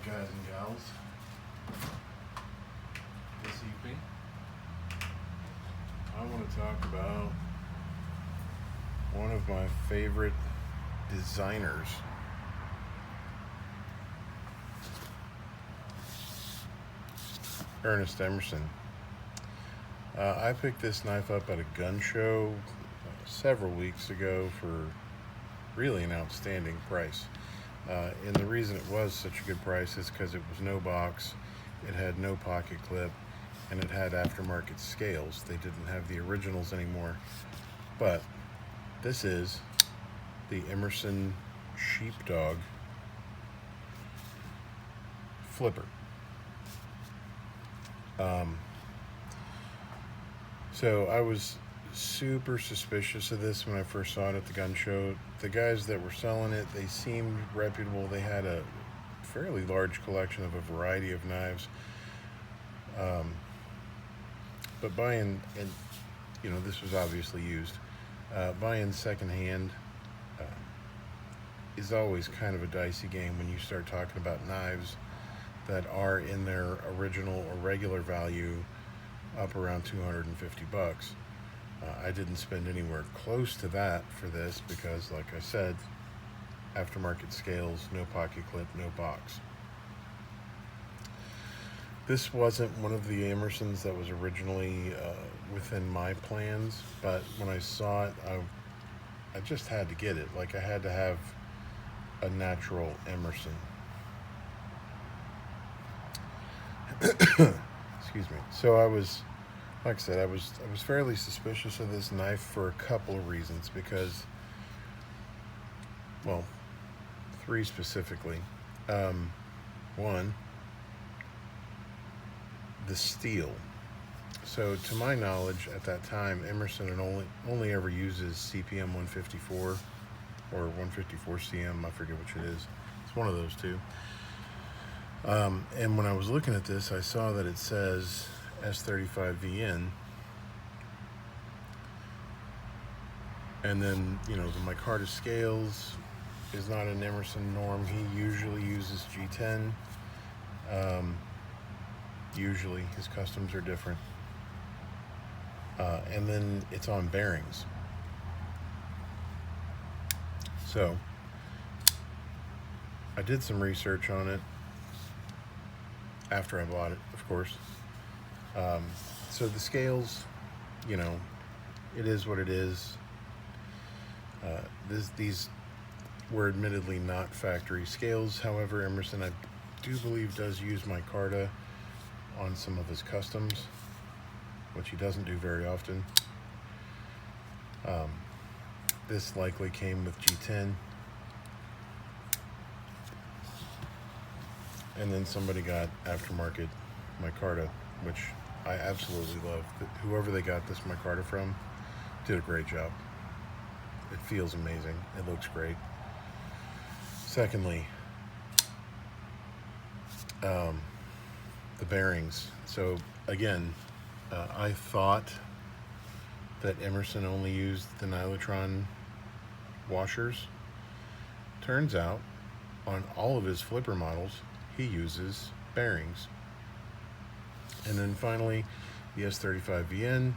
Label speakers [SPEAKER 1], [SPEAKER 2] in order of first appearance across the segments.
[SPEAKER 1] Alright, guys and gals, this evening I want to talk about one of my favorite designers. Ernest Emerson. I picked this knife up at a gun show several weeks ago for really an outstanding price. And the reason it was such a good price is because it was no box, it had no pocket clip, and it had aftermarket scales. They didn't have the originals anymore. But this is the Emerson Sheepdog flipper. So I was super suspicious of this when I first saw it at the gun show. The guys that were selling it, they seemed reputable. They had a fairly large collection of a variety of knives. But buying, and you know, this was obviously used, buying secondhand is always kind of a dicey game when you start talking about knives that are in their original or regular value up around 250 bucks. I didn't spend anywhere close to that for this because, like I said, aftermarket scales, no pocket clip, no box. This wasn't one of the Emersons that was originally within my plans, but when I saw it, I just had to get it. Like, I had to have a natural Emerson. Excuse me. So I was, like I said, I was fairly suspicious of this knife for a couple of reasons, because, well, three specifically. One, the steel. So to my knowledge, at that time, Emerson had only ever uses CPM 154 or 154 CM, I forget which it is. It's one of those two. And when I was looking at this, I saw that it says S35VN, and then, you know, the micarta scales is not an Emerson norm. He usually uses G10. Usually his customs are different. And then it's on bearings. So I did some research on it after I bought it, of course. So the scales, you know, it is what it is. These were admittedly not factory scales. However, Emerson, I do believe, does use micarta on some of his customs, which he doesn't do very often. This likely came with G10. And then somebody got aftermarket micarta, which I absolutely love. Whoever they got this micarta from did a great job. It feels amazing. It looks great. Secondly, the bearings. So again, I thought that Emerson only used the Nylotron washers. Turns out, on all of his flipper models, he uses bearings. And then finally, the S35VN.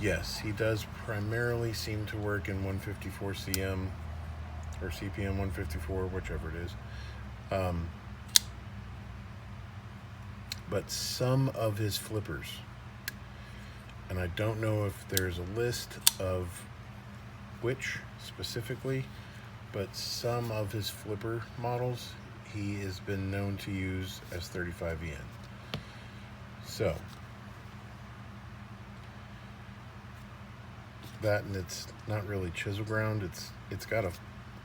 [SPEAKER 1] Yes, he does primarily seem to work in 154 CM or CPM 154, whichever it is. But some of his flippers, and I don't know if there's a list of which specifically, but some of his flipper models, he has been known to use S35VN. So that, and it's not really chisel ground. It's got a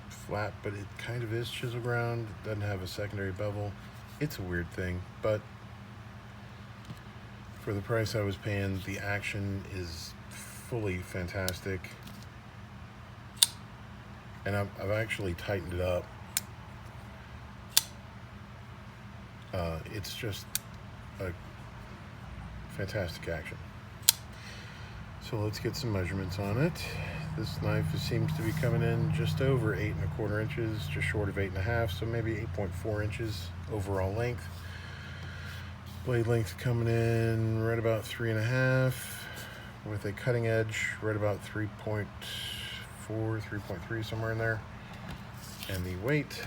[SPEAKER 1] flat, but it kind of is chisel ground. It doesn't have a secondary bevel. It's a weird thing, but for the price I was paying, the action is fully fantastic. And I've actually tightened it up. It's just a fantastic action. So let's get some measurements on it. This knife seems to be coming in just over 8¼ inches, just short of 8½, so maybe 8.4 inches overall length. Blade length coming in right about 3½, with a cutting edge right about 3.4, 3.3, somewhere in there. And the weight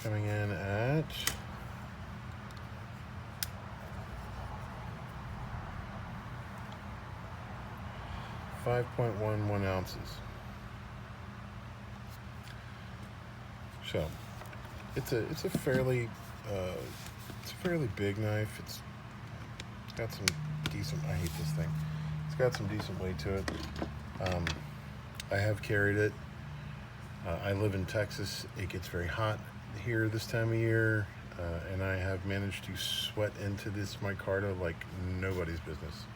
[SPEAKER 1] coming in at 5.11 ounces. So it's a fairly big knife. It's got some decent. I hate this thing. It's got some decent weight to it. I have carried it. I live in Texas. It gets very hot here this time of year, and I have managed to sweat into this micarta like nobody's business.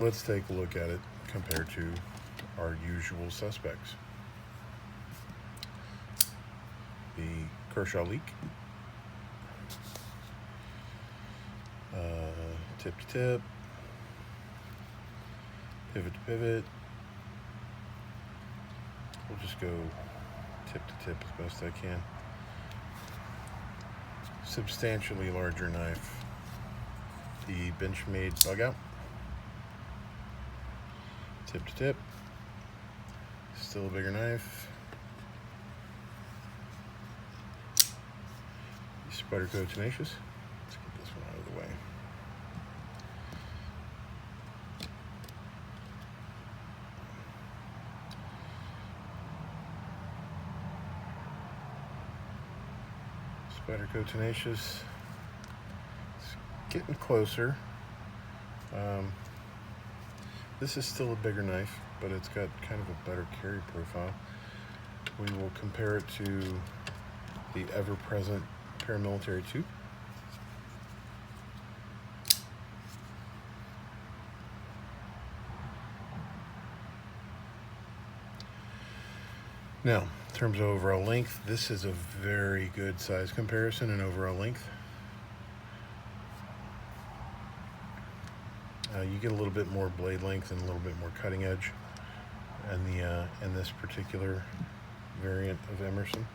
[SPEAKER 1] Let's take a look at it compared to our usual suspects. The Kershaw leak, tip to tip, pivot to pivot. We'll just go tip to tip as best I can. Substantially larger knife. The Benchmade bug out, tip to tip, still a bigger knife. The Spyderco Tenacious. Let's get this one out of the way. Spyderco Tenacious. It's getting closer. This is still a bigger knife, but it's got kind of a better carry profile. We will compare it to the ever-present Paramilitary 2. Now, in terms of overall length, this is a very good size comparison in overall length. You get a little bit more blade length and a little bit more cutting edge in this particular variant of Emerson.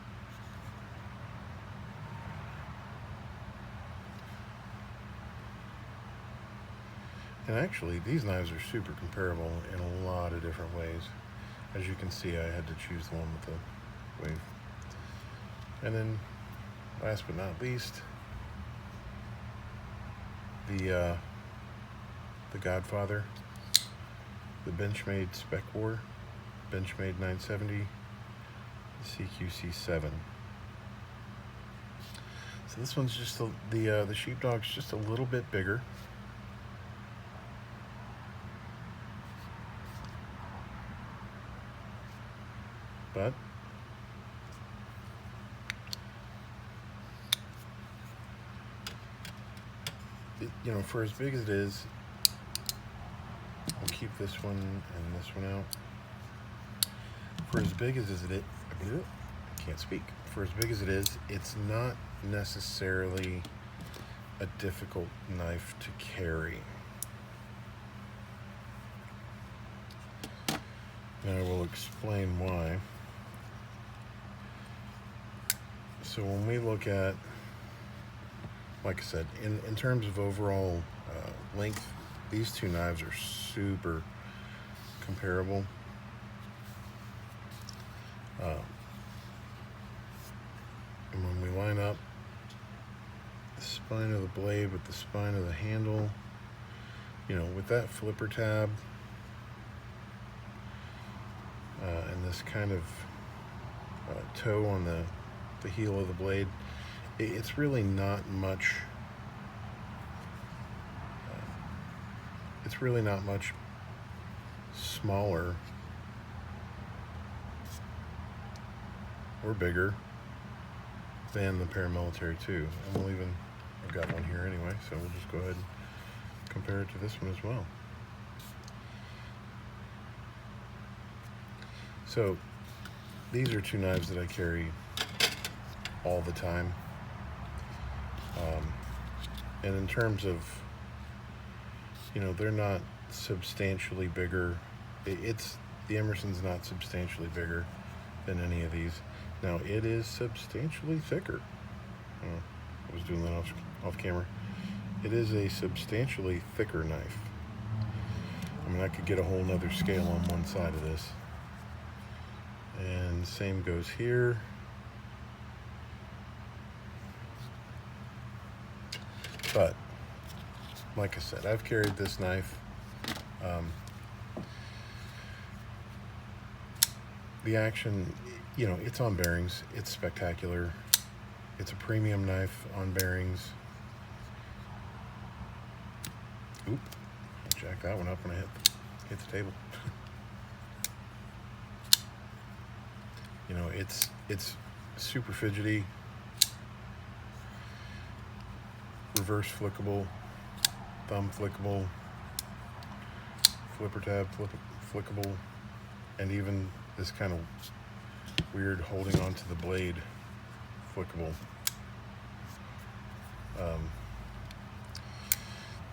[SPEAKER 1] And actually, these knives are super comparable in a lot of different ways. As you can see, I had to choose the one with the wave. And then, last but not least, the Godfather, the Benchmade Spec War, Benchmade 970, the CQC7. So this one's just the Sheepdog's just a little bit bigger. But you know, for as big as it is, I'll keep this one and this one out. For as big as it, I can't speak. For as big as it is, it's not necessarily a difficult knife to carry. And I will explain why. So when we look at, like I said, in terms of overall length, these two knives are super comparable. And when we line up the spine of the blade with the spine of the handle, you know, with that flipper tab and this kind of toe on the heel of the blade, it's really not much. It's really not much smaller or bigger than the Paramilitary 2. And I've got one here anyway, so we'll just go ahead and compare it to this one as well. So these are two knives that I carry all the time. And in terms of you know, they're not substantially bigger. The Emerson's not substantially bigger than any of these. Now it is substantially thicker. I was doing that off camera. It is a substantially thicker knife. I mean, I could get a whole nother scale on one side of this. And same goes here. But, like I said, I've carried this knife. The action, you know, it's on bearings. It's spectacular. It's a premium knife on bearings. Oop, I jacked that one up when I hit the table. You know, it's super fidgety, reverse flickable, thumb flickable, flipper tab flickable, and even this kind of weird holding onto the blade flickable.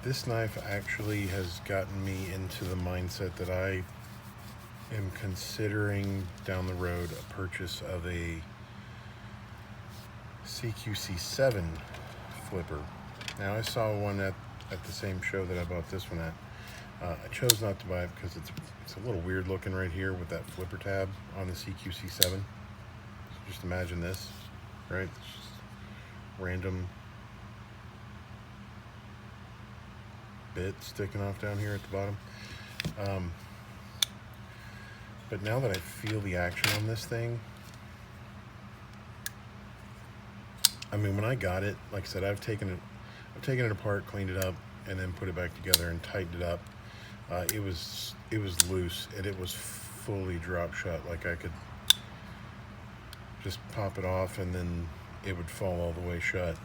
[SPEAKER 1] This knife actually has gotten me into the mindset that I am considering down the road a purchase of a CQC7 flipper. Now, I saw one at the same show that I bought this one at. I chose not to buy it because it's a little weird looking right here with that flipper tab on the CQC7. So just imagine this, right? It's just random bit sticking off down here at the bottom. But now that I feel the action on this thing, I mean, when I got it, like I said, I've taken it apart, cleaned it up, and then put it back together and tightened it up. It was loose, and it was fully drop shut. Like I could just pop it off, and then it would fall all the way shut.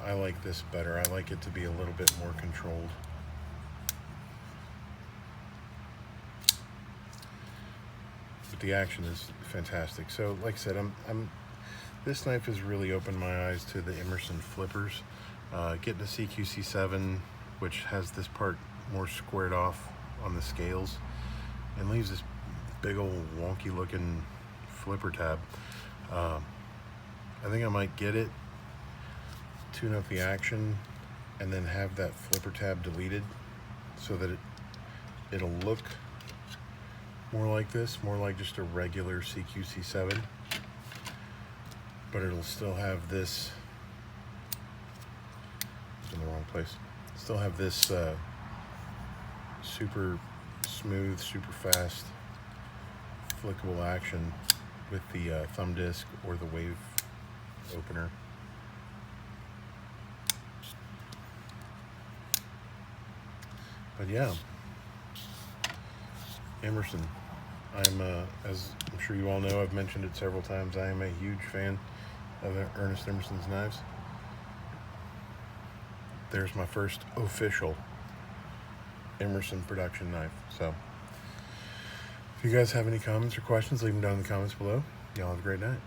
[SPEAKER 1] I like this better. I like it to be a little bit more controlled. But the action is fantastic. So, like I said, this knife has really opened my eyes to the Emerson flippers. Getting a CQC7, which has this part more squared off on the scales and leaves this big old wonky looking flipper tab. I think I might get it, tune up the action, and then have that flipper tab deleted so that it'll look more like this, more like just a regular CQC7, but it'll still have this, it's in the wrong place, still have this super smooth, super fast flickable action with the thumb disc or the wave opener. But yeah, Emerson. As I'm sure you all know, I've mentioned it several times, I am a huge fan of Ernest Emerson's knives. There's my first official Emerson production knife. So, if you guys have any comments or questions, leave them down in the comments below. Y'all have a great night.